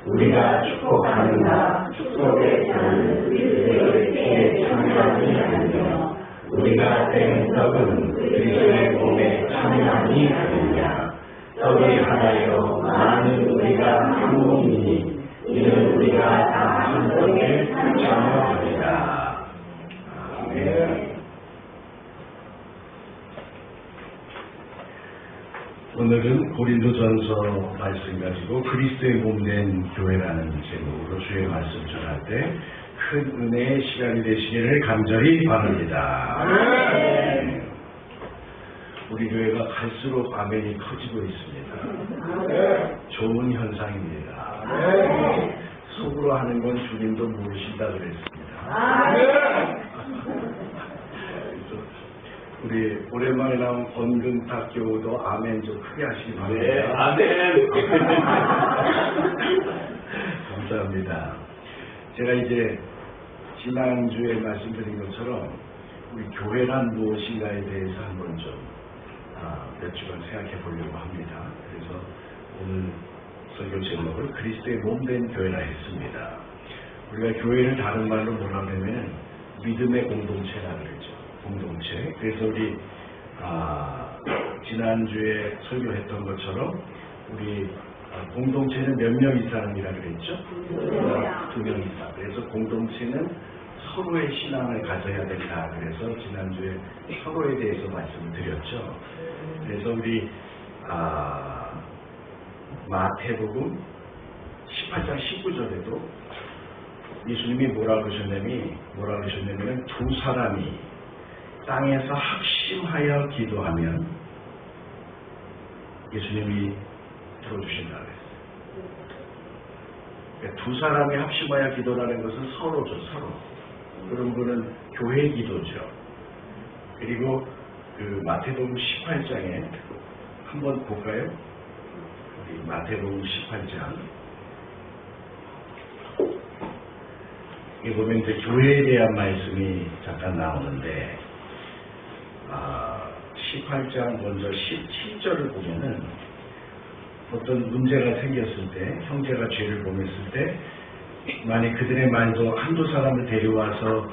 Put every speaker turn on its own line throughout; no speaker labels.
우리가 축복하는가 축복의 자는 그리스도의 피에 참여하니 아니며 우리가 뗀 떡은 그리스도의 몸에 참여하니 아니냐. 떡이 하나요 많은 우리가 한 몸이니 이는 우리가 다 한 떡에 참여합니다. 아멘.
오늘은 고린도전서 말씀 가지고 그리스도의 몸된 교회라는 제목으로 주의 말씀 전할 때 큰 은혜의 시간이 되시기를 간절히 바랍니다.
아멘.
우리 교회가 갈수록 아멘이 커지고 있습니다.
아멘.
좋은 현상입니다.
아멘.
속으로 하는 건 주님도 모르신다 그랬습니다.
아멘.
우리 오랜만에 나온 권근탁 교우도 아멘 좀 크게 하시기 바랍니다.
네, 아멘.
감사합니다. 제가 이제 지난주에 말씀드린 것처럼 우리 교회란 무엇인가에 대해서 한번 좀 몇 주간 생각해 보려고 합니다. 그래서 오늘 설교 제목을 그리스도의 몸된 교회라 했습니다. 우리가 교회를 다른 말로 뭐라 하냐면 믿음의 공동체라 그랬죠. 공동체. 그래서 우리 지난주에 설교했던 것처럼 우리 공동체는 몇 명 이상이라 그랬죠? 2명 이상. 그래서 공동체는 서로의 신앙을 가져야 된다. 그래서 지난주에 서로에 대해서 말씀을 드렸죠. 그래서 우리 마태복음 18장 19절에도 예수님이 뭐라 그러셨냐면 두 사람이 땅에서 합심하여 기도하면 예수님이 들어주신다 그랬어요. 그러니까 두 사람이 합심하여 기도라는 것은 서로죠, 서로. 그런 거는 교회 기도죠. 그리고 그 마태복음 18장에 한번 볼까요? 우리 마태복음 18장. 여기 보면 이제 교회에 대한 말씀이 잠깐 나오는데 18장 먼저 17절을 보면은 어떤 문제가 생겼을 때 형제가 죄를 범했을 때 만약 그들의 말도 한두 사람을 데려와서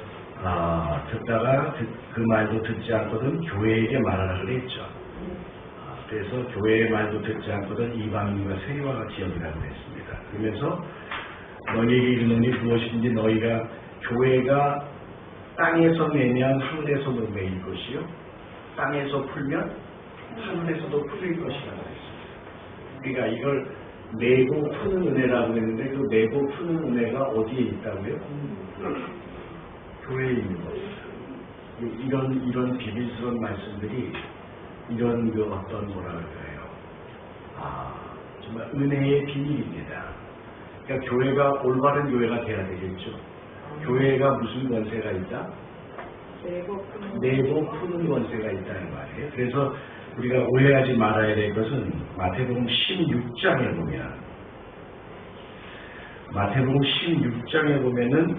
듣다가 그 말도 듣지 않거든 교회에게 말하라 그랬죠. 그래서 교회의 말도 듣지 않거든 이방인과 세리와 같이 여기라 그랬습니다. 그러면서 너희에게 이르노니 무엇인지 너희가 교회가 땅에서 내면 하늘에서도 매일 것이요 땅에서 풀면 하늘에서도 풀릴 것이라 그랬습니다. 우리가 이걸 내고 푸는 은혜라고 했는데 그 내고 푸는 은혜가 어디에 있다고요? 교회에 있는 것이죠. 이런 비밀스러운 말씀들이 이런 그 어떤 뭐라 그럴까요? 정말 은혜의 비밀입니다. 그러니까 교회가 올바른 교회가 돼야 되겠죠. 교회가 무슨 권세가 있다? 내고 푸는 권세가 있다는 말이에요. 그래서 우리가 오해하지 말아야 될 것은 마태복음 16장에 보면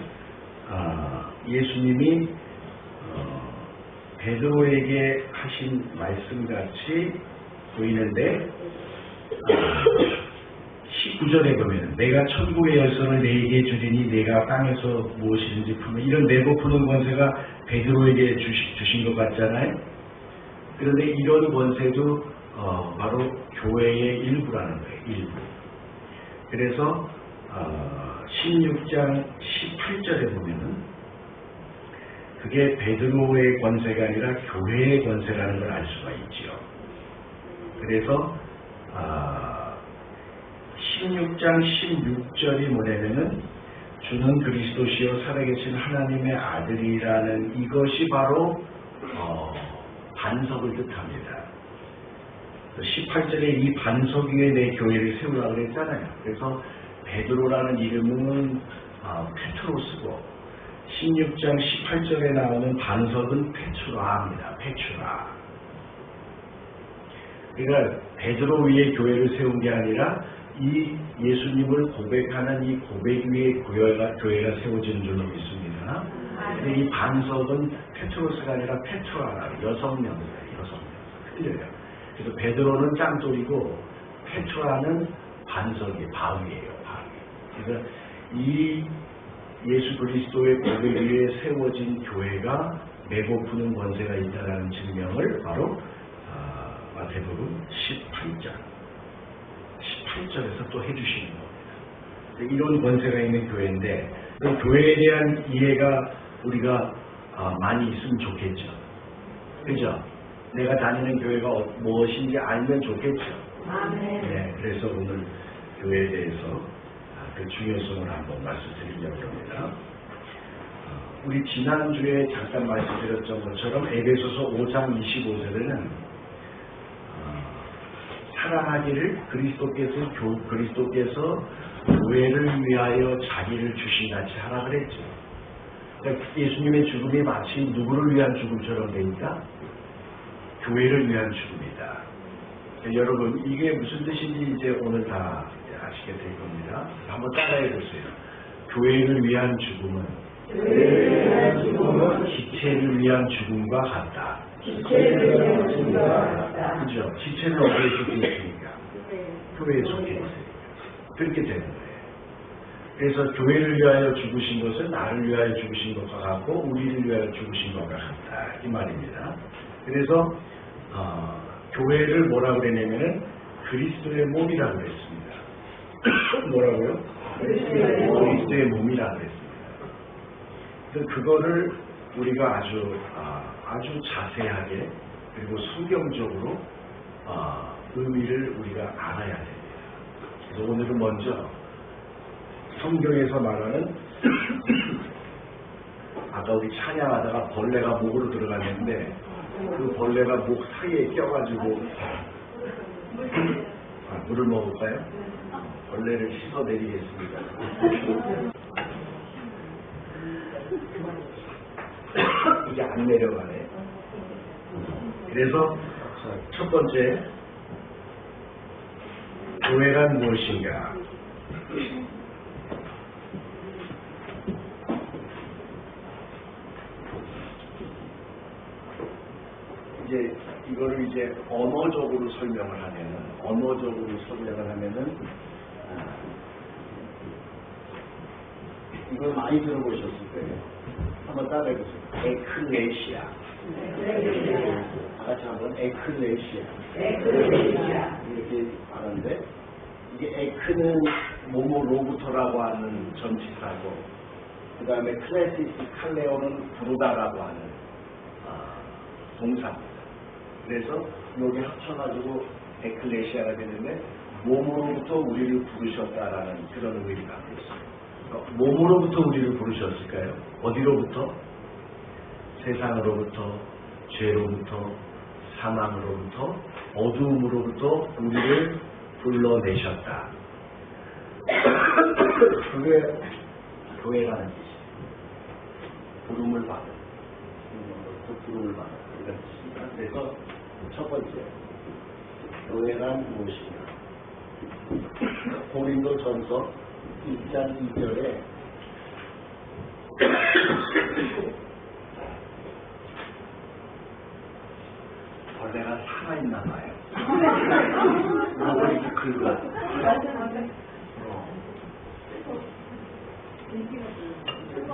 예수님이 베드로에게 하신 말씀같이 보이는데 19절에 보면 내가 천국의 열쇠를 네게 주리니 내가 땅에서 무엇이든지 풀면 이런 내고 푸는 권세가 베드로에게 주신 것 같잖아요. 그런데 이런 권세도 바로 교회의 일부라는 거예요. 일부. 그래서 16장 18절에 보면은 그게 베드로의 권세가 아니라 교회의 권세라는 걸 알 수가 있지요. 그래서 16장 16절이 뭐냐면은 주는 그리스도시요 살아계신 하나님의 아들이라는 이것이 바로 반석을 뜻합니다. 18절에 이 반석 위에 내 교회를 세우라고 그랬잖아요. 그래서 베드로라는 이름은 페트로스고 16장 18절에 나오는 반석은 페트라입니다. 페트라. 그러니까 베드로 위에 교회를 세운 게 아니라 이 예수님을 고백하는 이 고백 위에 교회가 세워지는 줄로 믿습니다. 근데 이 반석은 페트로스가 아니라 페트라라 여성명이에요. 틀려요. 그래서 베드로는 짱돌이고 페트라는 반석이 바위예요. 바위. 그래서 이 예수 그리스도의 고백 위에 세워진 교회가 매고프는 권세가 있다는 증명을 바로 마태복음 18절에서 또 해주시는 겁니다. 이런 권세가 있는 교회인데 그 교회에 대한 이해가 우리가 많이 있으면 좋겠죠. 그죠? 내가 다니는 교회가 무엇인지 알면 좋겠죠. 네, 그래서 오늘 교회에 대해서 그 중요성을 한번 말씀드리려고 합니다. 우리 지난주에 잠깐 말씀드렸던 것처럼 에베소서 5장 25절에는 사랑하기를 그리스도께서 교회를 위하여 자기를 주신같이 하라 그랬죠. 그러니까 예수님의 죽음이 마치 누구를 위한 죽음처럼 되니까 교회를 위한 죽음이다. 그러니까 여러분 이게 무슨 뜻인지 이제 오늘 다 아시게 될 겁니다. 한번 따라해 보세요. 교회를 위한 죽음은 지체를 위한 죽음과 같다. 그죠? 지체는 어디에 속해 있습니까? 교회에 속해 있으니까. 그렇게 되는 거예요. 그래서 교회를 위하여 죽으신 것은 나를 위하여 죽으신 것과 같고 우리를 위하여 죽으신 것과 같다. 이 말입니다. 그래서 교회를 뭐라고 그랬냐면은 그리스도의 몸이라고 그랬습니다. 뭐라고요? 그리스도의 몸이라고 그랬습니다. 그거를 우리가 아주 자세하게 그리고 성경적으로 의미를 우리가 알아야 됩니다. 그래서 오늘은 먼저 성경에서 말하는 아까 우리 찬양하다가 벌레가 목으로 들어갔는데 그 벌레가 목 사이에 껴가지고 물을 먹을까요? 벌레를 씻어내리겠습니다. 이게 안 내려가네. 그래서 첫 번째 교회란 무엇인가? 이제 이거를 이제 언어적으로 설명을 하면은 이걸 많이 들어보셨을 거예요. 한번 따라해보세요. 에클레시아. 다 같이 한번 에클레시아. 이렇게 하는데 이게 에크는 뭐뭐로부터라고 하는 전치사고 그 다음에 클래시스 칼레오는 부르다라고 하는 동사입니다. 그래서 여기 합쳐가지고 에클레시아가 되는데 몸으로부터 우리를 부르셨다라는 그런 의미가 있습니다. 몸으로부터 우리를 부르셨을까요? 어디로부터? 세상으로부터, 죄로부터, 사망으로부터, 어두움으로부터 우리를 불러내셨다. 그게 교회라는 뜻이에요. 부름을 받은, 부름을 받은 이런 뜻입니다. 그래서 첫 번째, 교회란 무엇이냐? 고린도전서 1장 2절에 벌레가 살아있나 봐요. 이렇게 긁어.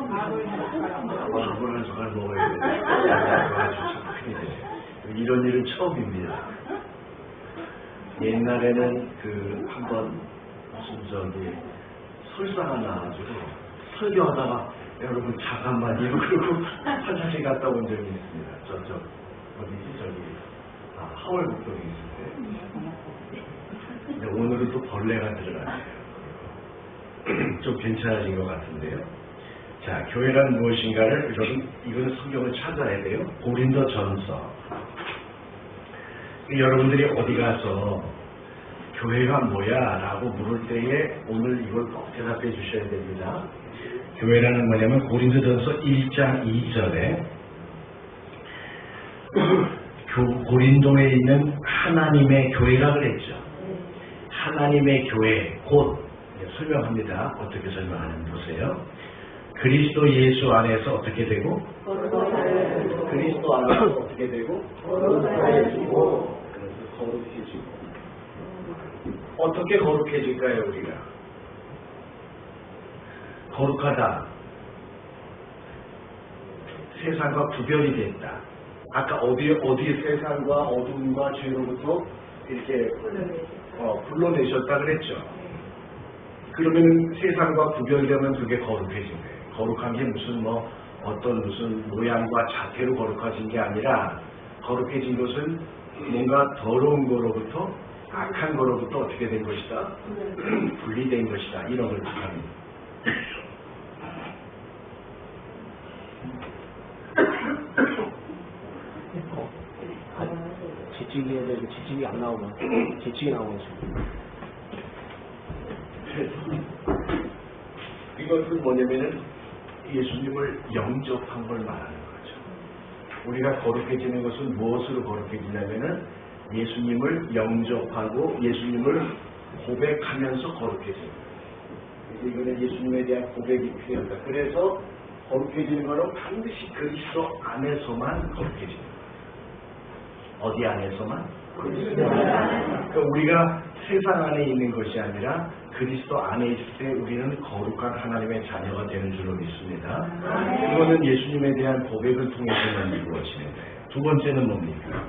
밥을 한 숟갈 먹어야 돼. 아주 큰일 되네. 이런 일은 처음입니다. 옛날에는 한번 무슨 설사가 나와가지고 설교하다가 여러분 잠깐만요 그러고 화장실 갔다 온 적이 있습니다. 어디지 하월북동에 있을 때. 근데 오늘은 또 벌레가 들어가네요. 좀 괜찮아진 것 같은데요. 자, 교회란 무엇인가를 여러분 이거는 성경을 찾아야 돼요. 고린도전서. 여러분들이 어디 가서 교회가 뭐야? 라고 물을 때에 오늘 이걸 꼭 대답해 주셔야 됩니다. 교회라는 뭐냐면 고린도전서 1장 2절에 고린도에 있는 하나님의 교회라 그랬죠. 하나님의 교회 곧 설명합니다. 어떻게 설명하는지 보세요. 그리스도 예수 안에서 어떻게 되고? 그리스도 안에서 어떻게 되고? 거룩해지고. 그래서 거룩해지고. 어떻게 거룩해질까요, 우리가? 거룩하다. 세상과 구별이 됐다. 아까 어디에 세상과 어둠과 죄로부터 이렇게 불러내셨다 그랬죠. 그러면 세상과 구별되면 그게 거룩해진 거예요. 거룩한 게 무슨 어떤 무슨 모양과 자태로 거룩해진 게 아니라 거룩해진 것은 뭔가 더러운 거로부터 악한 거로부터 어떻게 된 것이다? 분리된 것이다. 이런 걸 뜻합니다.
지치기 해야 되는데 지치기 안 나오면 지치기 나오면
이것은 뭐냐면은 예수님을 영접한 걸 말하는 거죠. 우리가 거룩해지는 것은 무엇으로 거룩해지냐면은 예수님을 영접하고 예수님을 고백하면서 거룩해지는 거예요. 이거는 예수님에 대한 고백이 필요합니다. 그래서 거룩해지는 것은 반드시 그리스도 안에서만 거룩해지는 거예요. 어디 안에서만? 그러니까 우리가 세상 안에 있는 것이 아니라 그리스도 안에 있을 때 우리는 거룩한 하나님의 자녀가 되는 줄로 믿습니다. 이거는 예수님에 대한 고백을 통해서만 이루어지는 거예요. 두 번째는 뭡니까?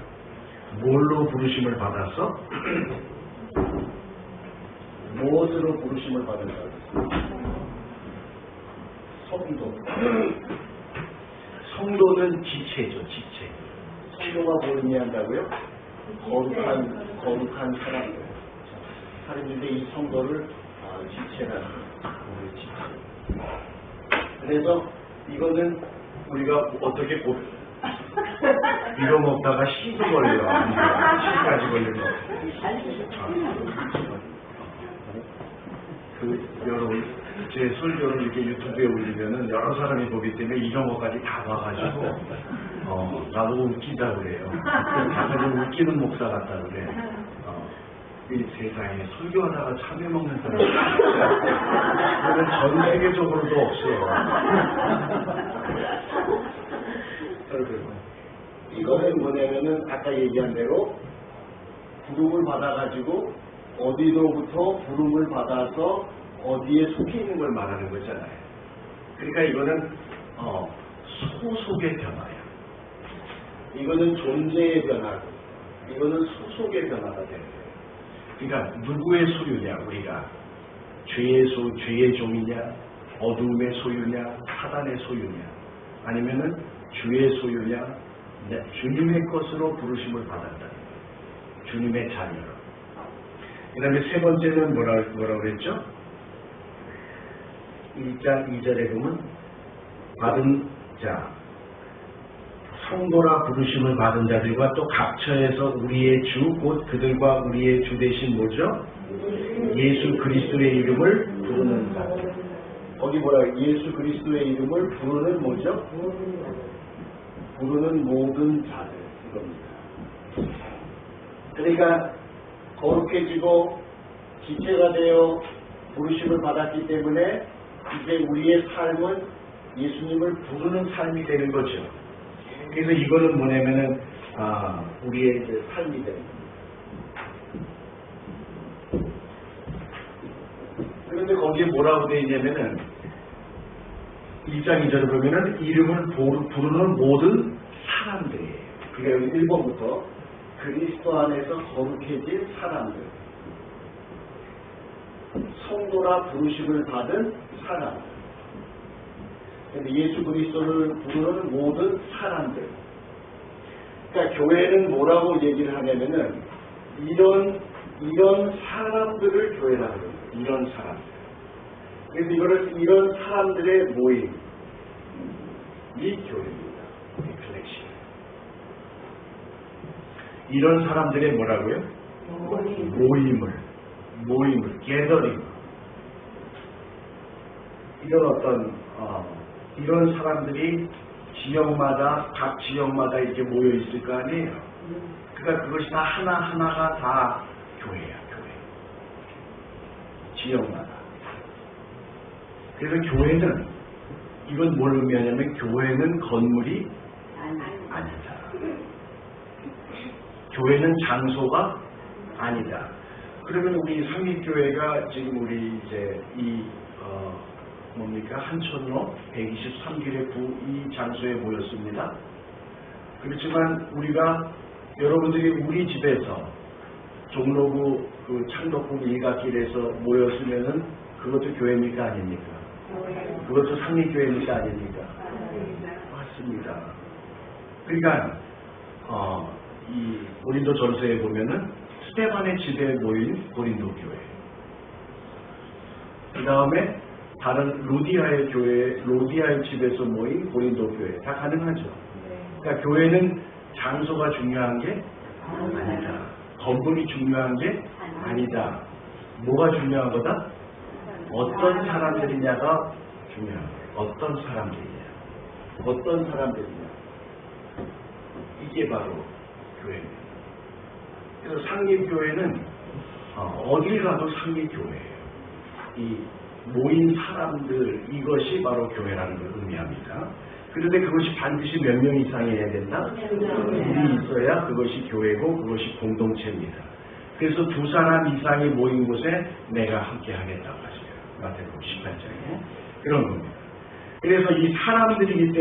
뭘로 부르심을 받았어? 무엇으로 부르심을 받은가? 성도. 성도는 지체죠, 지체. 성도가 뭘 의미한다고요? 거룩한 사람인데 이 성도를 지체라는 거예요. 지체. 그래서 이거는 우리가 어떻게 이거 먹다가 시도 걸려. 시까지 걸리면 여러분 제 설교를 이렇게 유튜브에 올리면은 여러 사람이 보기 때문에 이런 것까지 다 봐가지고 나보고 웃기다 그래요. 약간 웃기는 목사 같다 그래. 이 세상에 설교하다가 참외 먹는 사람이 그건 전 세계적으로도 없어. 이거는 뭐냐면은 아까 얘기한 대로 부름을 받아가지고 어디로부터 부름을 받아서 어디에 속해 있는 걸 말하는 거잖아요. 그러니까 이거는 소속의 변화야. 이거는 존재의 변화고 이거는 소속의 변화가 되는 거예요. 그러니까 누구의 소유냐 우리가 죄의 종이냐 어두움의 소유냐 사단의 소유냐 아니면은 주의 소유냐 주님의 것으로 부르심을 받았다. 주님의 자녀로. 그 다음에 세 번째는 뭐라고 그랬죠? 1장 2절에 보면 받은 자 성도라 부르심을 받은 자들과 또 각처에서 우리의 주 곧 그들과 우리의 주 대신 뭐죠? 예수 그리스도의 이름을 부르는 자. 거기 뭐라 예수 그리스도의 이름을 부르는 뭐죠? 부르는 모든 자들 이겁니다. 그러니까 거룩해지고 지체가 되어 부르심을 받았기 때문에 이제 우리의 삶은 예수님을 부르는 삶이 되는 거죠. 그래서 이거는 뭐냐면은 우리의 이제 삶이 되는 겁니다. 그런데 거기에 뭐라고 되어 있냐면은 1장 2절을 보면은 이름을 부르는 모든 사람들이에요. 그러니까 여기 1번부터 그리스도 안에서 거룩해진 사람들, 성도라 부르심을 받은 사람들. 근데 예수 그리스도를 부르는 모든 사람들. 그러니까 교회는 뭐라고 얘기를 하냐면은 이런 사람들을 교회라고 해요. 이런 사람들. 그래서 이런 사람들의 모임이 교회입니다. 컬렉션. 이런 사람들의 뭐라고요? 모임을 게더링. 이런 사람들이 각 지역마다 이렇게 모여 있을 거 아니에요. 그러니까 그것이 다 하나하나가 다 교회야, 교회. 지역마다. 그래서 교회는 이건 뭘 의미하냐면 교회는 건물이 아니다. 교회는 장소가 아니다. 그러면 우리 상립교회가 지금 우리 이제 뭡니까? 한천로 123길의 이 장소에 모였습니다. 그렇지만 우리가 여러분들이 우리 집에서 종로구 그 창덕구 일갓길에서 모였으면은 그것도 교회입니까 아닙니까? 그것도 상립교회입니까 아닙니까? 맞습니다. 그러니까 이 고린도 전서에 보면은 스테반의 집에 모인 고린도 교회, 그 다음에 다른 로디아의 집에서 모인 고린도 교회 다 가능하죠. 그러니까 교회는 장소가 중요한 게 아니다. 건물이 중요한 게 아니다. 뭐가 중요한 거다? 어떤 사람들이냐가 중요한 거예요. 어떤 사람들이냐. 어떤 사람들이냐. 이게 바로 교회입니다. 그래서 상립교회는 어딜 가도 상립교회예요. 이 모인 사람들, 이것이 바로 교회라는 걸 의미합니다. 그런데 그것이 반드시 몇 명 이상이어야 된다? 둘이 있어야 그것이 교회고 그것이 공동체입니다. 그래서 두 사람 이상이 모인 곳에 내가 함께 하겠다고 하죠. 마태복음 18장에 그런 겁니다. 그래서 이 사람들이기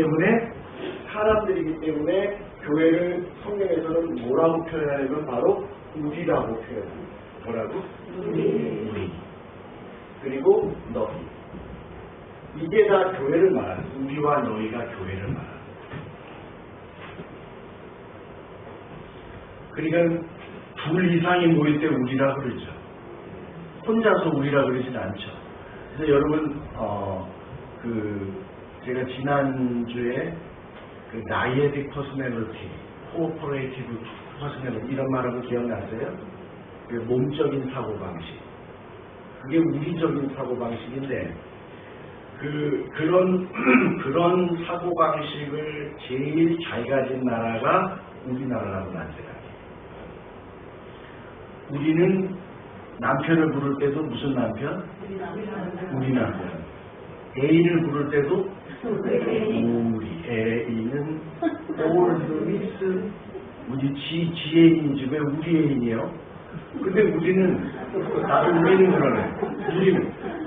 때문에 교회를 성경에서는 뭐라고 표현하냐면 바로 우리라고 표현합니다. 뭐라고? 우리. 그리고 너희. 이게 다 교회를 말하는, 우리와 너희가 교회를 말하는. 그러니까 둘 이상이 모일 때 우리라 그러죠. 혼자서 우리라 그러진 않죠. 그래서 여러분 제가 지난주에 그 나이에딕 퍼스널리티, 코오퍼레이티브 퍼스널리티 이런 말하고 기억나세요? 그 몸적인 사고방식. 그게 우리적인 사고방식인데 그런 사고방식을 제일 잘 가진 나라가 우리나라라고 난 생각해요. 우리는 남편을 부를 때도 무슨 남편? 우리 남편. 애인을 부를 때도 우리 애인은 올드미스 우리 지애인이지 왜 우리 애인이요? 근데 우리는 그러네.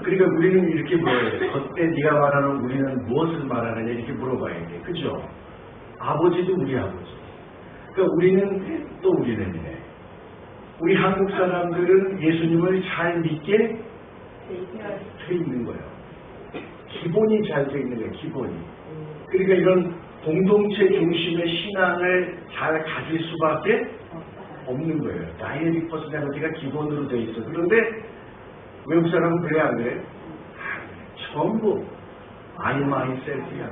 그러니까 우리는 이렇게 물어요. 그때 네가 말하는 우리는 무엇을 말하느냐 이렇게 물어봐야 돼. 그죠? 아버지도 우리 아버지. 그러니까 우리는 또 우리는이네. 우리 한국 사람들은 예수님을 잘 믿게 돼 있는 거예요. 기본이 잘 돼 있는 거예요. 기본이. 그러니까 이런 공동체 중심의 신앙을 잘 가질 수밖에 없는 거예요. 다이내믹 퍼스널리티가 기본으로 돼 있어. 그런데 외국 사람은 그래 안 그래? 전부 I myself야.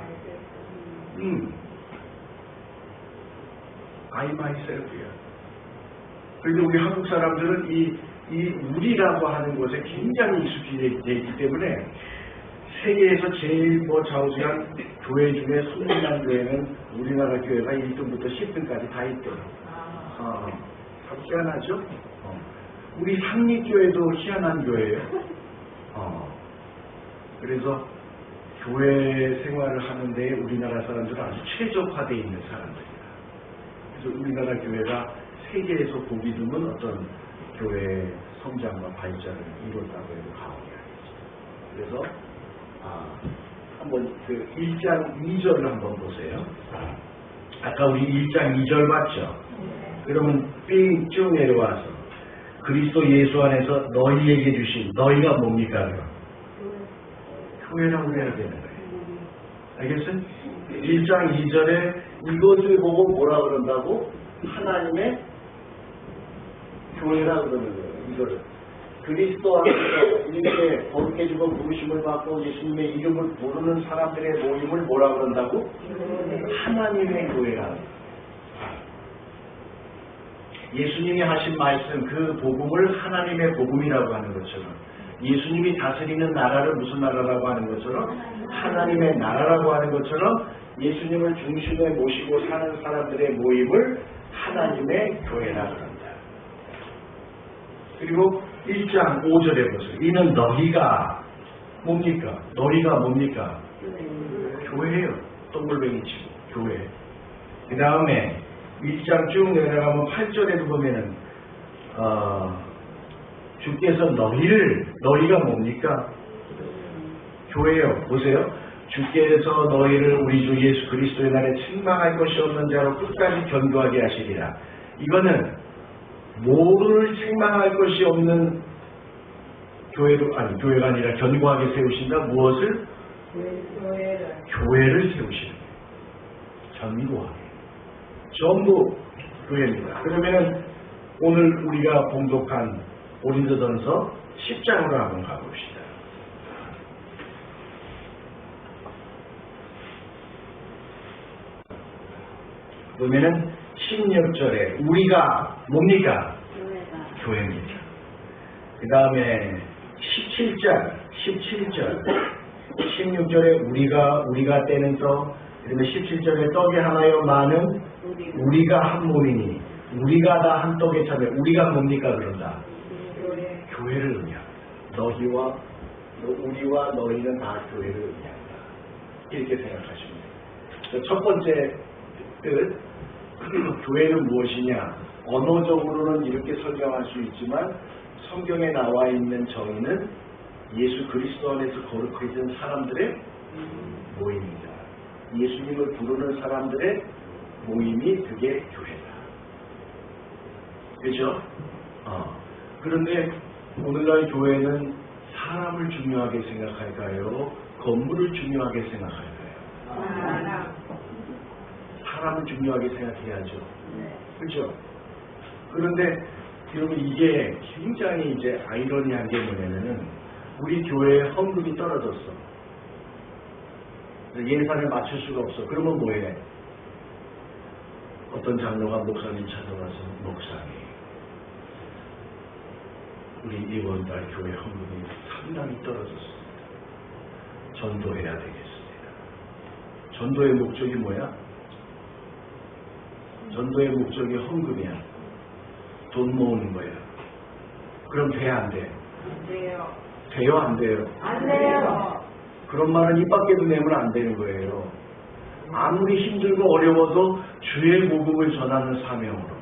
I myself야. 그런데 우리 한국 사람들은 이 우리라고 하는 것에 굉장히 익숙해 있기 때문에 세계에서 제일 좌우지간 교회 중에 성공한 교회는 우리나라 교회가 1등부터 10등까지 다 있대요. 참 희한하죠? 우리 상립교회도 희한한 교회예요. 그래서 교회 생활을 하는데 우리나라 사람들은 아주 최적화되어 있는 사람들이다. 그래서 우리나라 교회가 세계에서 보기 드문 어떤 교회 성장과 발전을 이뤘다고 해도 과언이 아니죠. 그래서 한번 그 1장 2절을 한번 보세요. 아까 우리 1장 2절 봤죠? 그러면 삥 쭉 내려와서 그리스도 예수 안에서 너희에게 주신 너희가 뭡니까? 교회라고 해야 되는 거예요. 알겠어요? 1장 2절에 이것을 보고 뭐라 그런다고? 하나님의 교회라 그러는 거예요. 이거를. 그리스도 안에서 이렇게 거룩해지고 부르심을 받고 예수님의 이름을 부르는 사람들의 모임을 뭐라 그런다고? 하나님의 교회라. 예수님이 하신 말씀 그 복음을 하나님의 복음이라고 하는 것처럼 예수님이 다스리는 나라를 무슨 나라라고 하는 것처럼 하나님의 나라라고 하는 것처럼 예수님을 중심에 모시고 사는 사람들의 모임을 하나님의 교회라고 합니다. 그리고 1장 5절에 보세요. 이는 너희가 뭡니까? 너희가 뭡니까? 교회예요. 동글뱅이 치고 교회. 그 다음에 1장 쭉 내려가면 8절에도 보면은 주께서 너희가 뭡니까? 교회요. 보세요. 주께서 너희를 우리 주 예수 그리스도의 날에 책망할 것이 없는 자로 끝까지 견고하게 하시리라. 이거는 뭐를 책망할 것이 없는 교회가 아니라 견고하게 세우신다. 무엇을? 교회를 세우시는 거예요. 견고하게. 전부 교회입니다. 그러면 오늘 우리가 봉독한 고린도전서 10장으로 한번 가봅시다. 그러면은 16절에 우리가 뭡니까? 교회입니다. 그 다음에 17절 16절에 우리가 떼면서 그다음에 17절에 떡이 하나여 많은 우리가 한 몸이니 우리가 다 한 떡에 참여. 우리가 뭡니까 그런다? 교회를 의미합니다. 우리와 너희는 다 교회를 의미한다. 이렇게 생각하시면 돼요. 첫 번째 뜻, 교회는 무엇이냐? 언어적으로는 이렇게 설명할 수 있지만 성경에 나와 있는 정의는 예수 그리스도 안에서 거룩해진 사람들의 모임이다. 예수님을 부르는 사람들의 모임이 그게 교회다. 그렇죠? 그런데 오늘날 교회는 사람을 중요하게 생각할까요? 건물을 중요하게 생각할까요? 사람을 중요하게 생각해야죠. 그렇죠? 그런데 여러분 이게 굉장히 이제 아이러니한 게 뭐냐면은 우리 교회의 헌금이 떨어졌어. 예산을 맞출 수가 없어. 그러면 뭐해? 어떤 장로가 목사님 찾아와서 목사님 우리 이번 달 교회 헌금이 상당히 떨어졌습니다. 전도해야 되겠습니다. 전도의 목적이 뭐야? 전도의 목적이 헌금이야. 돈 모으는 거야. 그럼 돼, 안 돼?
안 돼요.
돼요, 안 돼요?
안 돼요.
그런 말은 입 밖에도 내면 안 되는 거예요. 아무리 힘들고 어려워도 주의 복음을 전하는 사명으로,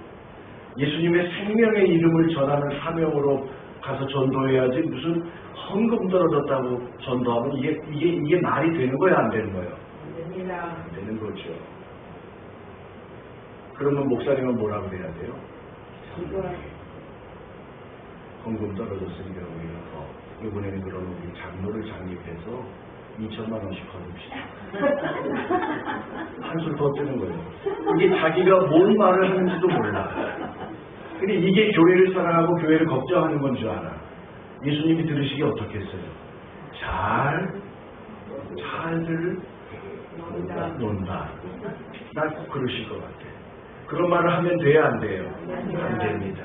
예수님의 생명의 이름을 전하는 사명으로 가서 전도해야지. 무슨 헌금 떨어졌다고 전도하면 이게 말이 되는 거야, 안 되는 거예요?
안 됩니다.
안 되는 거죠. 그러면 목사님은 뭐라고 해야 돼요? 헌금 떨어졌으니까 우리가 이번에는 그럼 우리 장로를 장립해서 2천만 원씩 거둡시다. 한술 더 뜨는 거예요. 이게 자기가 뭔 말을 하는지도 몰라. 근데 이게 교회를 사랑하고 교회를 걱정하는 건 줄 알아. 예수님이 들으시기 어떻겠어요? 잘들 논다. 난 꼭 그러실 것 같아. 그런 말을 하면 돼야 안 돼요? 안 됩니다.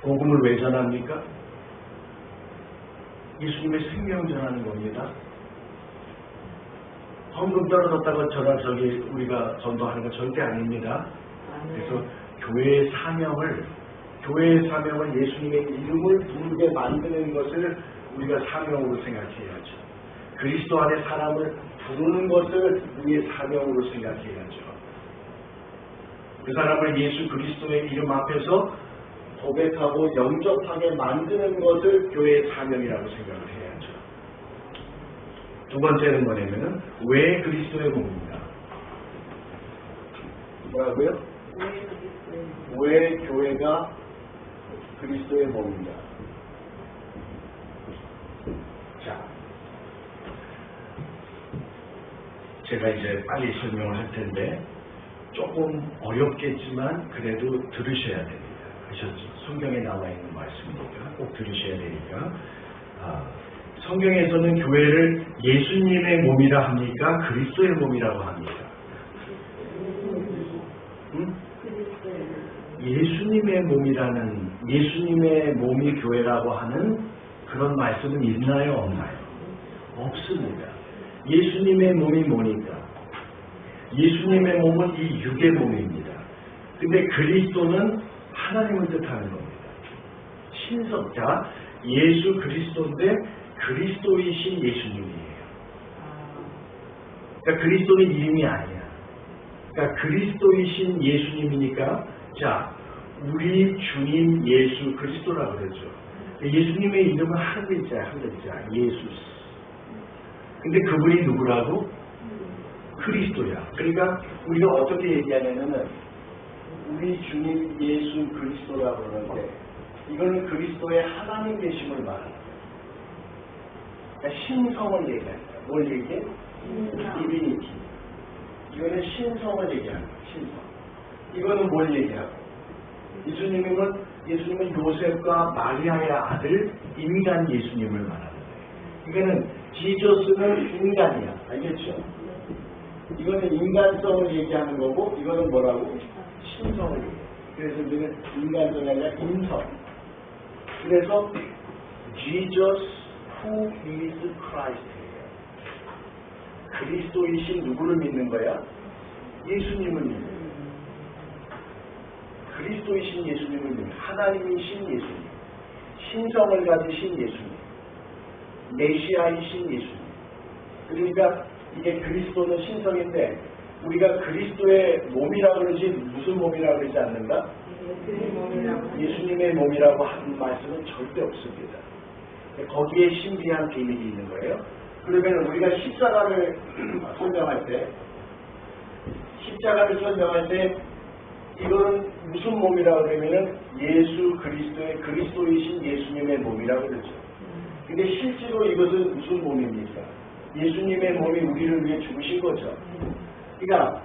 복음을 왜 전합니까? 예수님의 생명 전하는 겁니다. 헌금 떨어졌다고 우리가 전도하는 건 절대 아닙니다. 그래서 교회의 사명을 예수님의 이름을 부르게 만드는 것을 우리가 사명으로 생각해야죠. 그리스도 안에 사람을 부르는 것을 우리의 사명으로 생각해야죠. 그 사람을 예수 그리스도의 이름 앞에서 고백하고 영접하게 만드는 것을 교회의 사명이라고 생각을 해야죠. 두 번째는 뭐냐면은 왜 그리스도의 몸입니다. 뭐라고요? 왜 교회가 그리스도의 몸입니다. 자, 제가 이제 빨리 설명을 할 텐데 조금 어렵겠지만 그래도 들으셔야 됩니다. 아셨죠? 성경에 나와 있는 말씀이니까 꼭 들으셔야 되니까. 성경에서는 교회를 예수님의 몸이라 합니까? 그리스도의 몸이라고 합니까? 응? 예수님의 몸이라는, 예수님의 몸이 교회라고 하는 그런 말씀은 있나요? 없나요? 없습니다. 예수님의 몸이 뭐니까? 예수님의 몸은 이 육의 몸입니다. 근데 그리스도는 하나님을 뜻하는 겁니다. 신성자 예수 그리스도인데 그리스도이신 예수님이에요. 그러니까 그리스도는 이름이 아니야. 그러니까 그리스도이신 예수님이니까 자, 우리 주님 예수 그리스도라고 그러죠. 예수님의 이름은 한 글자야, 한 글자. 예수스. 근데 그분이 누구라고? 그리스도야. 그러니까 우리가 어떻게 얘기하냐면은 우리 주님 예수 그리스도라고 그러는데 이거는 그리스도의 하나님 되심을 말합니다. 그러니까 신성을 얘기합니다. 뭘 얘기해? 디비니티. 이거는 신성을 얘기합니다. 신성. 이거는 뭘 얘기하고? 예수님은 요셉과 마리아의 아들 인간 예수님을 말하는 거예요. 이거는 지저스는 인간이야. 알겠죠? 이거는 인간성을 얘기하는 거고 이거는 뭐라고? 신성을 얘기해요. 그래서 우리는 인간성이 아니라 인성. 그래서 Jesus who is Christ예요. 그리스도이신 누구를 믿는 거야? 예수님을 믿는 거야. 그리스도이신 예수님을 믿는 거야. 하나님이신 예수님. 신성을 가지신 예수님. 메시아이신 예수님. 그러니까 이게 그리스도는 신성인데 우리가 그리스도의 몸이라고 그러지 무슨 몸이라고 그러지 않는가? 예수님의 몸이라고 하는 말씀은 절대 없습니다. 거기에 신비한 비밀이 있는 거예요. 그러면 우리가 십자가를 설명할 때 이거는 무슨 몸이라고 그러면은 예수 그리스도이신 예수님의 몸이라고 그러죠. 근데 실제로 이것은 무슨 몸입니까? 예수님의 몸이 우리를 위해 죽으신 거죠. 그러니까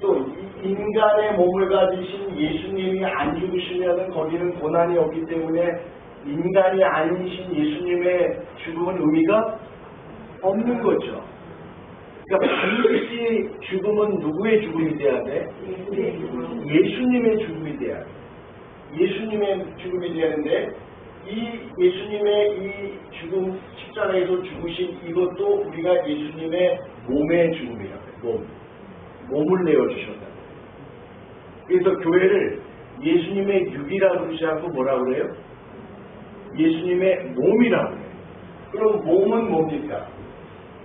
또 인간의 몸을 가지신 예수님이 안 죽으시면은 거기는 고난이 없기 때문에 인간이 아니신 예수님의 죽음은 의미가 없는 거죠. 그러니까 반드시 죽음은 누구의 죽음이 돼야 돼? 예수님의 죽음이 돼야 돼. 예수님의 죽음이 돼야 되는데 이 예수님의 이 죽음 십자가에서 죽으신 이것도 우리가 예수님의 몸의 죽음이라고 해요. 몸을 내어주셨다. 그래서 교회를 예수님의 육이라고 그러지 않고 뭐라고 그래요? 예수님의 몸이라고 해요. 그럼 몸은 뭡니까?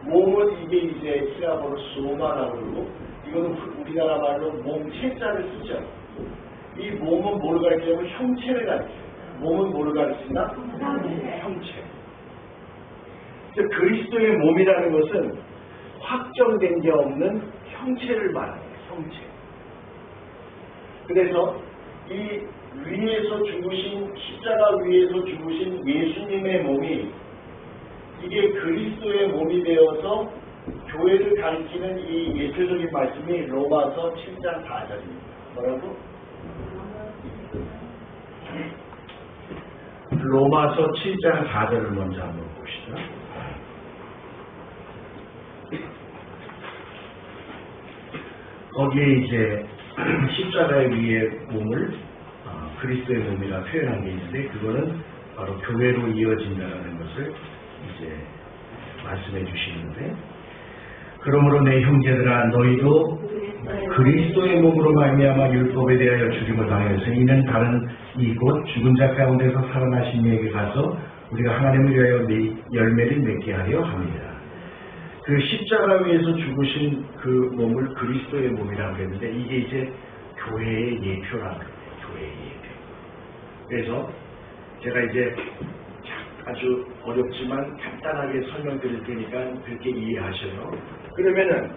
몸은 이게 이제 히라보로 소마라고 그러고 이거는 우리나라 말로 몸 체자를 쓰죠. 이 몸은 뭘 가리키냐면 형체를 가리켜요. 몸은 뭐를 가르치나? 형체. 그래서 그리스도의 몸이라는 것은 확정된 게 없는 형체를 말해요. 형체. 그래서 이 위에서 죽으신 십자가 위에서 죽으신 예수님의 몸이 이게 그리스도의 몸이 되어서 교회를 가리키는 이 예표적인 말씀이 로마서 7장 4절입니다. 뭐라고? 로마서 7장 4절을 먼저 한번 봅시다. 거기에 이제 십자가 위의 몸을 그리스도의 몸이라 표현한 게 있는데 그거는 바로 교회로 이어진다는 것을 이제 말씀해 주시는데 그러므로 내 형제들아 너희도 그리스도의 몸으로 말미암아 율법에 대하여 죽임을 당하였으니 이는 다른 이곳 죽은 자 가운데서 살아나신 이에게 가서 우리가 하나님을 위하여 열매를 맺게 하려 합니다. 그 십자가 위에서 죽으신 그 몸을 그리스도의 몸이라고 했는데 이게 이제 교회의 예표라는 거예요. 교회의 예표. 그래서 제가 이제 아주 어렵지만 간단하게 설명드릴 테니까 그렇게 이해하셔요. 그러면은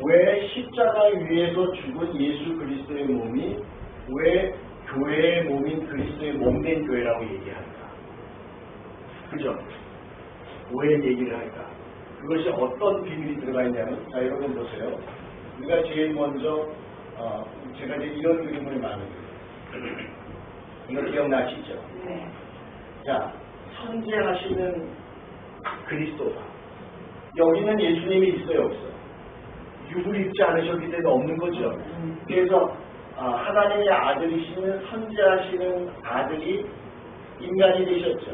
왜 십자가 위에서 죽은 예수 그리스도의 몸이 왜 교회의 몸인 그리스도의 몸된 교회라고 얘기할까? 그죠? 왜 얘기를 할까? 그것이 어떤 비밀이 들어가 있냐면 자 여러분 보세요. 우리가 제일 먼저 제가 이제 이런 그림을 만들어요. 이거 기억나시죠?
네.
자 선지하시는 그리스도가 여기는 예수님이 있어요 없어요? 육을 입지 않으셨기 때문에 없는 거죠. 그래서 하나님의 아들이시는 선지하시는 아들이 인간이 되셨죠.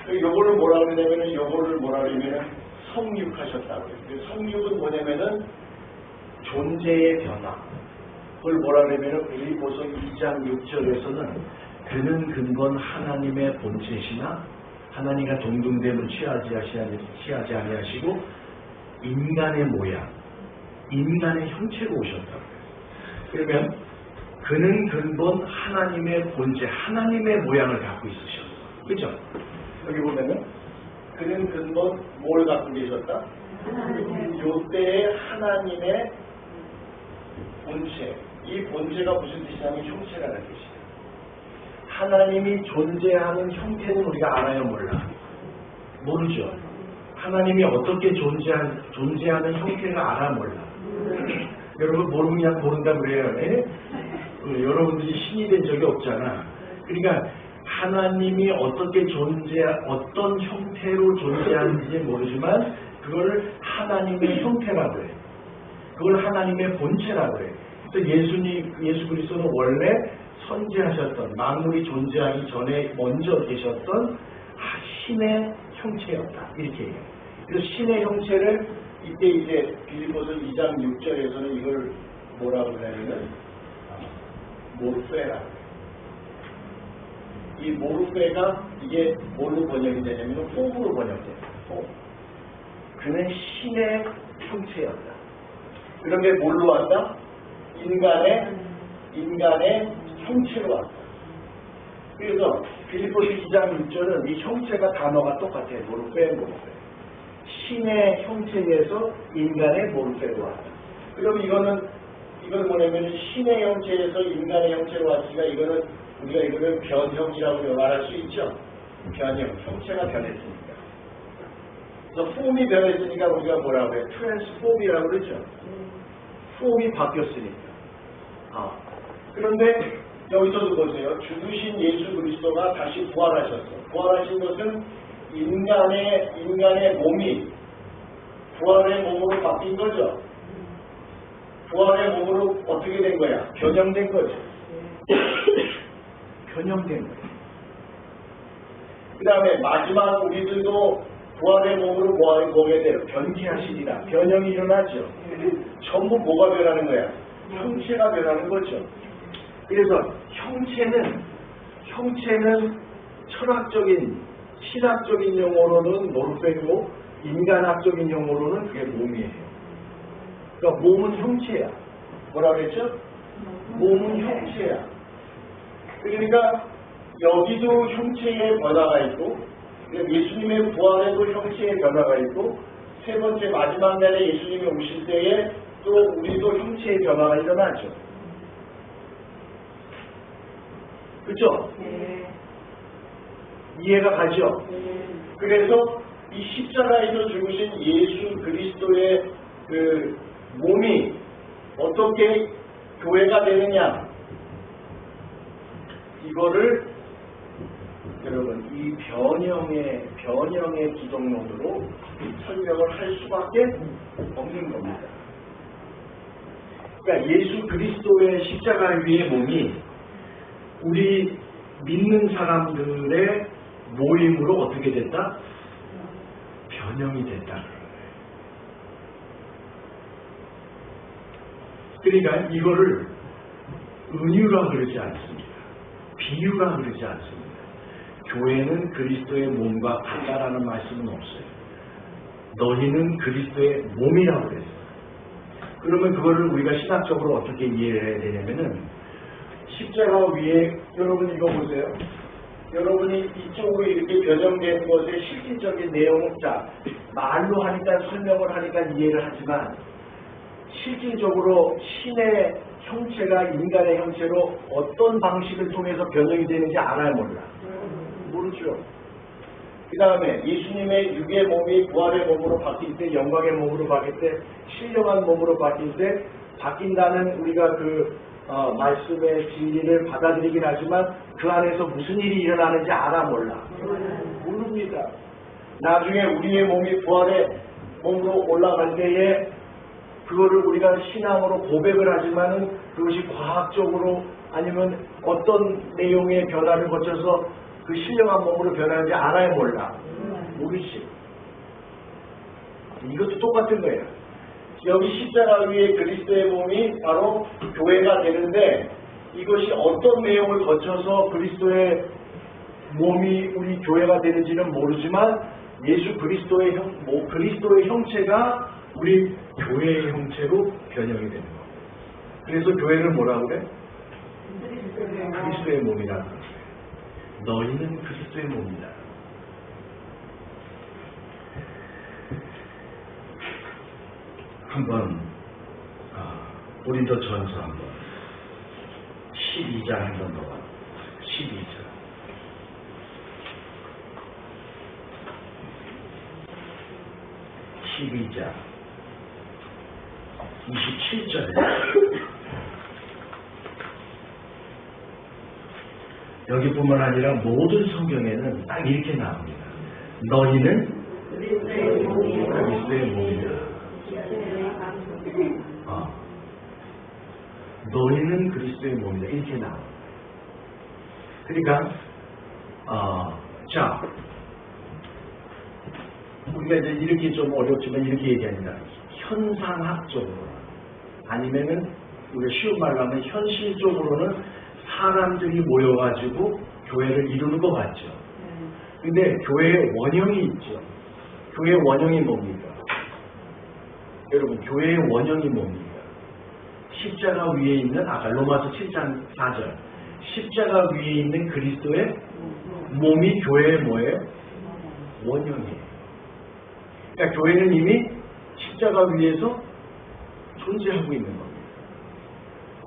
요거를 뭐라 그러냐면은 요거를 뭐라 그러냐면은 성육하셨다고요. 성육은 뭐냐면은 존재의 변화. 그걸 뭐라 그러냐면은 빌립보서 2장 6절에서는 그는 근본 하나님의 본체시나 하나님과 동등됨을 취하지 아니하시고 인간의 모양, 인간의 형체로 오셨다고요. 그러면 그는 근본 하나님의 본체, 하나님의 모양을 갖고 있으셨어. 그죠? 여기 보면은 그는 모든 근본 뭘 갖고 계셨다? 요때의 하나님의 본체. 이 본체가 무슨 뜻이냐면 형체라는 뜻이에요. 하나님이 존재하는 형태는 우리가 알아요, 몰라? 모르죠. 하나님이 어떻게 존재하는 형태가 알아, 몰라? 여러분 모르면 모른다 그래요. 네? 여러분들이 신이 된 적이 없잖아. 그러니까 하나님이 어떤 형태로 존재하는지 모르지만 그거를 하나님의 형태라고 해. 그걸 하나님의 본체라고 해. 그래서 예수 그리스도는 원래 선지하셨던, 만물이 존재하기 전에 먼저 계셨던 신의 형체였다. 이렇게 얘기해요. 그래서 신의 형체를 이때 이제 빌립보서 2장 6절에서는 이걸 뭐라고 그러냐면 모르페라고 해요. 이 모르페가 이게 뭘로 번역이 되냐면 폼으로 번역돼요. 폼. 그는 신의 형체였다. 그런 게 뭘로 왔다? 인간의 형체로 왔다. 그래서 빌립보서 2장 6절은 이 형체가 단어가 똑같아요. 모르페. 신의 형체에서 인간의 모르페로 왔다. 그럼 이건 뭐냐면 신의 형체에서 인간의 형체로 왔으니까 우리가 이거를 변형이라고 말할 수 있죠. 변형, 형체가 변했으니까. 그래서 폼이 변했으니까 우리가 뭐라고 해요? 트랜스폼이라고 그러죠. 폼이 바뀌었으니까. 그런데 여기서도 보세요. 죽으신 예수 그리스도가 다시 부활하셨어요. 부활하신 것은 인간의 몸이 부활의 몸으로 바뀐 거죠. 부활의 몸으로 어떻게 된 거야? 변형된 거죠. 변형된 거예요. 그 다음에 마지막 우리들도 부활의 몸으로 뭐게 돼요? 변기하시리라. 변형이 일어나죠. 전부 뭐가 변하는 거야? 형체가 변하는 거죠. 그래서 형체는 철학적인, 신학적인 용어로는 모르페고 인간학적인 용어로는 그게 몸이에요. 그러니까 몸은 형체야. 뭐라 그랬죠? 몸은 형체야. 그러니까 여기도 형체의 변화가 있고 예수님의 부활에도 형체의 변화가 있고 세 번째 마지막 날에 예수님이 오실 때에 또 우리도 형체의 변화가 일어나죠. 그렇죠?
네.
이해가 가죠?
네.
그래서 이 십자가에서 죽으신 예수 그리스도의 그 몸이 어떻게 교회가 되느냐, 이거를 여러분 이 변형의 기독론으로 설명을 할 수밖에 없는 겁니다. 그러니까 예수 그리스도의 십자가 위의 몸이 우리 믿는 사람들의 모임으로 어떻게 됐다? 변형이 됐다. 그러니까 이거를 은유라 그러지 않습니다. 비유라 그러지 않습니다. 교회는 그리스도의 몸과 같다라는 말씀은 없어요. 너희는 그리스도의 몸이라고 그랬어요. 그러면 그거를 우리가 신학적으로 어떻게 이해를 해야 되냐면은 십자가 위에 여러분 이거 보세요. 여러분이 이쪽으로 이렇게 변형된 것의 실질적인 내용은 말로 하니까 설명을 하니까 이해를 하지만 실질적으로 신의 형체가 인간의 형체로 어떤 방식을 통해서 변형이 되는지 알아야 몰라. 모르죠. 그 다음에 예수님의 육의 몸이 부활의 몸으로 바뀔 때, 영광의 몸으로 바뀔 때, 신령한 몸으로 바뀔 때 바뀐다는 우리가 말씀의 진리를 받아들이긴 하지만 그 안에서 무슨 일이 일어나는지 알아 몰라. 모릅니다. 나중에 우리의 몸이 부활의 몸으로 올라갈 때에 그거를 우리가 신앙으로 고백을 하지만은 그것이 과학적으로 아니면 어떤 내용의 변화를 거쳐서 그 신령한 몸으로 변하는지 알아야 몰라. 모르지. 이것도 똑같은 거예요. 여기 십자가 위에 그리스도의 몸이 바로 교회가 되는데 이것이 어떤 내용을 거쳐서 그리스도의 몸이 우리 교회가 되는지는 모르지만 예수 그리스도의 형체가 우리 교회의 형체로 변형이 되는 거예요. 그래서 교회를 뭐라고 그래? 그리스도의 몸이라고 그래요. 너희는 그리스도의 몸이다. 한번 고린도전서 한번 12장 한번 더 12장 12장 27절에 여기뿐만 아니라 모든 성경에는 딱 이렇게 나옵니다. 너희는 그리스도의 몸이다. 너희는 그리스도의 몸이다. 이렇게 나옵니다. 그러니까 자, 우리가 이제 이렇게 좀 어렵지만 이렇게 얘기합니다. 현상학적으로 아니면은 우리가 쉬운 말로 하면 현실적으로는 사람들이 모여가지고 교회를 이루는 것 같죠. 근데 교회의 원형이 있죠. 교회의 원형이 뭡니까? 여러분, 교회의 원형이 뭡니까? 십자가 위에 있는 로마서 7장 4절 십자가 위에 있는 그리스도의 몸이 교회의 뭐예요? 원형이에요. 그러니까 교회는 이미 십자가 위에서 존재하고 있는 겁니다.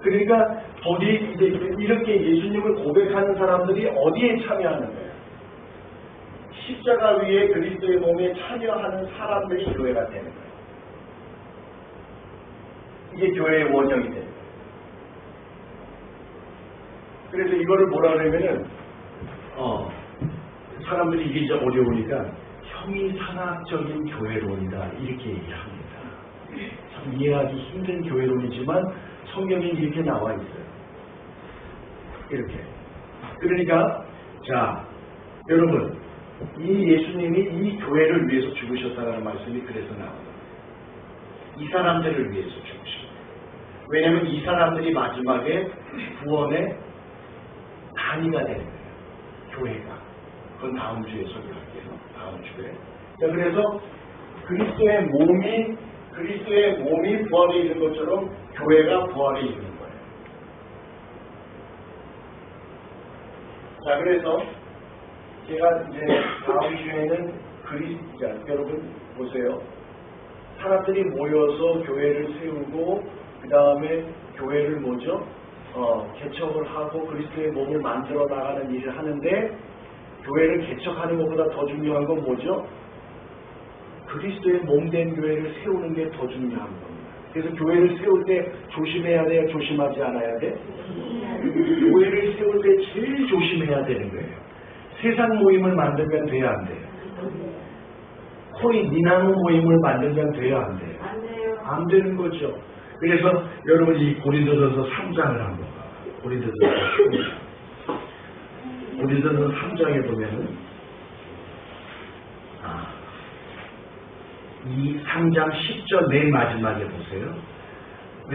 그러니까 거기 이제 이렇게 예수님을 고백하는 사람들이 어디에 참여하는 거예요? 십자가 위에 그리스도의 몸에 참여하는 사람들이 교회가 되는 거예요. 이게 교회의 원형이 됩니다. 그래서 이거를 뭐라 그러면은 사람들이 이게 이제 어려우니까 형이상학적인 교회론이다 이렇게 얘기를 합니다. 참 이해하기 힘든 교회론이지만 성경에 이렇게 나와 있어요. 이렇게. 그러니까 자 여러분 이 예수님이 이 교회를 위해서 죽으셨다는 말씀이 그래서 나옵니다. 이 사람들을 위해서 죽으십니다. 왜냐하면 이 사람들이 마지막에 구원의 단위가 되는 거예요. 교회가. 그건 다음 주에 설교할게요. 다음 주에. 자, 그래서 그리스도의 몸이 부활에 이른 것처럼 교회가 부활에 이르는 거예요. 자, 그래서 제가 이제 다음 주에는 여러분 보세요. 사람들이 모여서 교회를 세우고 그 다음에 교회를 개척을 하고 그리스도의 몸을 만들어 나가는 일을 하는데 교회를 개척하는 것보다 더 중요한 건 뭐죠? 그리스도의 몸된 교회를 세우는 게 더 중요한 겁니다. 그래서 교회를 세울 때 조심해야 돼요? 조심하지 않아야 돼? 교회를 세울 때 제일 조심해야 되는 거예요. 세상 모임을 만들면 돼야 안 돼요? 코인 니나노 모임을 만들면 돼야 안 돼요? 안 되는 거죠. 그래서 여러분 이 고린도전서 3장을 한번 봐요. 고린도전서 3장에 보면은 이 3장 10절 맨 마지막에 보세요.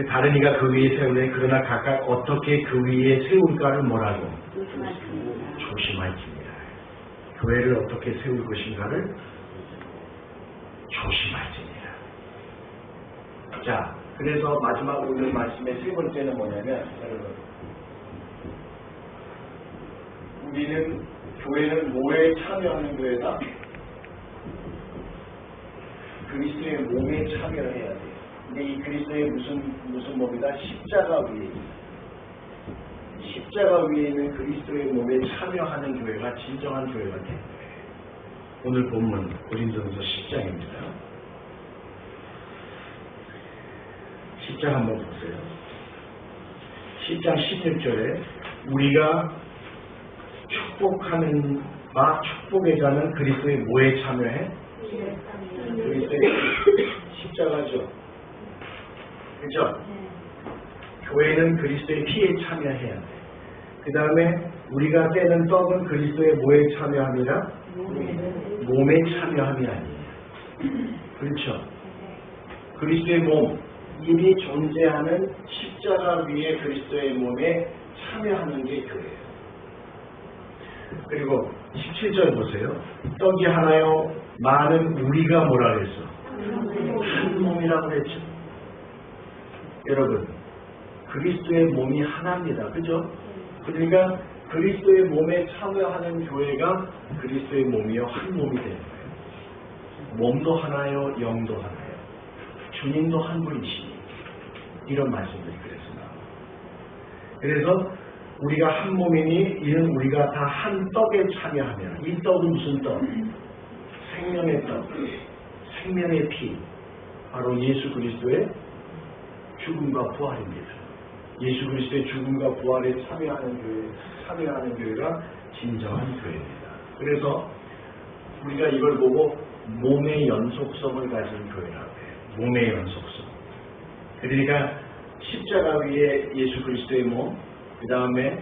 다른 이가 그 위에 세우려니 그러나 각각 어떻게 그 위에 세울까를 뭐라고? 조심할지니라. 교회를 어떻게 세울 것인가를 조심할지니라. 자, 그래서 마지막 오늘 말씀의 세 번째는 뭐냐면 여러분 교회는 뭐에 참여하는 교회다? 그리스도의 몸에 참여를 해야 돼요. 근데 이 그리스도의 무슨 몸이다? 십자가 위에 있는. 십자가 위에 있는 그리스도의 몸에 참여하는 교회가 진정한 교회가 되는 거예요. 오늘 본문 고린도전서 10장입니다. 10장 한번 보세요. 10장 16절에 우리가 축복하는 축복의 자는 그리스도의 뭐에 참여해? 그리스도의 십자가죠. 그렇죠? 교회는 그리스도의 피에 참여해야 돼. 그 다음에 우리가 떼는 떡은 그리스도의 뭐에 참여함이라? 몸에 참여함이 아니에요. 그렇죠? 그리스도의 몸, 이미 존재하는 십자가 위에 그리스도의 몸에 참여하는 게 교회예요. 그리고 17절 보세요. 떡이 하나요? 많은 우리가 뭐라 그랬어? 한 몸이라고 그랬죠. 여러분, 그리스도의 몸이 하나입니다. 그죠? 그러니까 그리스도의 몸에 참여하는 교회가 그리스도의 몸이요 한 몸이 되는 거예요. 몸도 하나요, 영도 하나요. 주님도 한 분이시니 이런 말씀들이 그래서 나와요. 그래서 우리가 한 몸이니 이는 우리가 다 한 떡에 참여하며 이 떡은 무슨 떡? 생명의 떡, 생명의 피, 바로 예수 그리스도의 죽음과 부활입니다. 예수 그리스도의 죽음과 부활에 참여하는 교회가 진정한 교회입니다. 그래서 우리가 이걸 보고 몸의 연속성을 가진 교회라고 해요. 몸의 연속성. 그러니까 십자가 위에 예수 그리스도의 몸, 그 다음에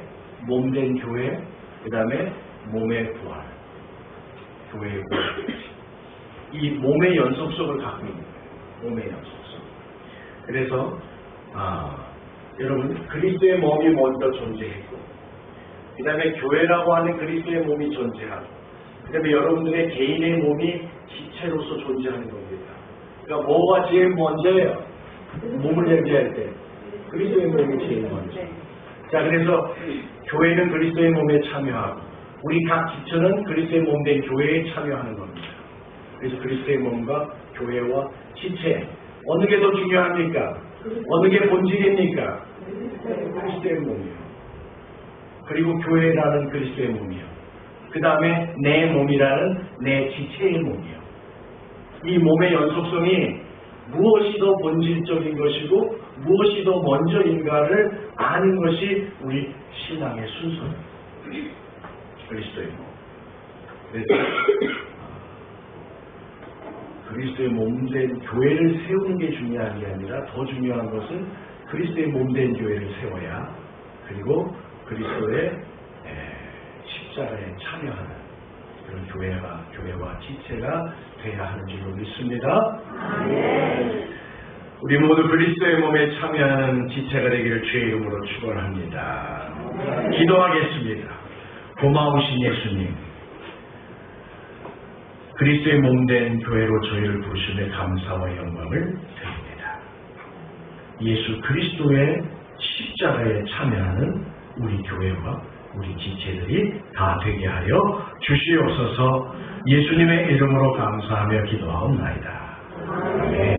몸된 교회, 그 다음에 몸의 부활, 교회의 부활. 이 몸의 연속성을 갖고 있는 거예요. 몸의 연속성. 그래서 여러분 그리스도의 몸이 먼저 존재했고, 그 다음에 교회라고 하는 그리스도의 몸이 존재하고, 그 다음에 여러분들의 개인의 몸이 지체로서 존재하는 겁니다. 그러니까 뭐가 제일 먼저예요? 몸을 얘기할 때 그리스도의 몸이 제일 먼저. 자, 그래서 교회는 그리스도의 몸에 참여하고 우리 각 지체는 그리스도의 몸된 교회에 참여하는 겁니다. 그래서 그리스도의 몸과 교회와 지체, 어느 게 더 중요합니까? 어느 게 본질입니까? 그리스도의 몸이요. 그리고 교회라는 그리스도의 몸이요. 그 다음에 내 몸이라는 내 지체의 몸이요. 이 몸의 연속성이 무엇이 더 본질적인 것이고 무엇이 더 먼저인가를 아는 것이 우리 신앙의 순서입니다. 그리스도의 몸. 그래서 그리스도의 몸된 교회를 세우는 게 중요한 게 아니라 더 중요한 것은 그리스도의 몸된 교회를 세워야, 그리고 그리스도의 십자가에 참여하는 그런 교회와 지체가 돼야 하는 줄로 믿습니다. 우리 모두 그리스도의 몸에 참여하는 지체가 되기를 주의 이름으로 축원합니다. 기도하겠습니다. 고마우신 예수님, 그리스도의 몸된 교회로 저희를 부르심에 감사와 영광을 드립니다. 예수 그리스도의 십자가에 참여하는 우리 교회와 우리 지체들이 다 되게 하여 주시옵소서. 예수님의 이름으로 감사하며 기도하옵나이다. 아멘.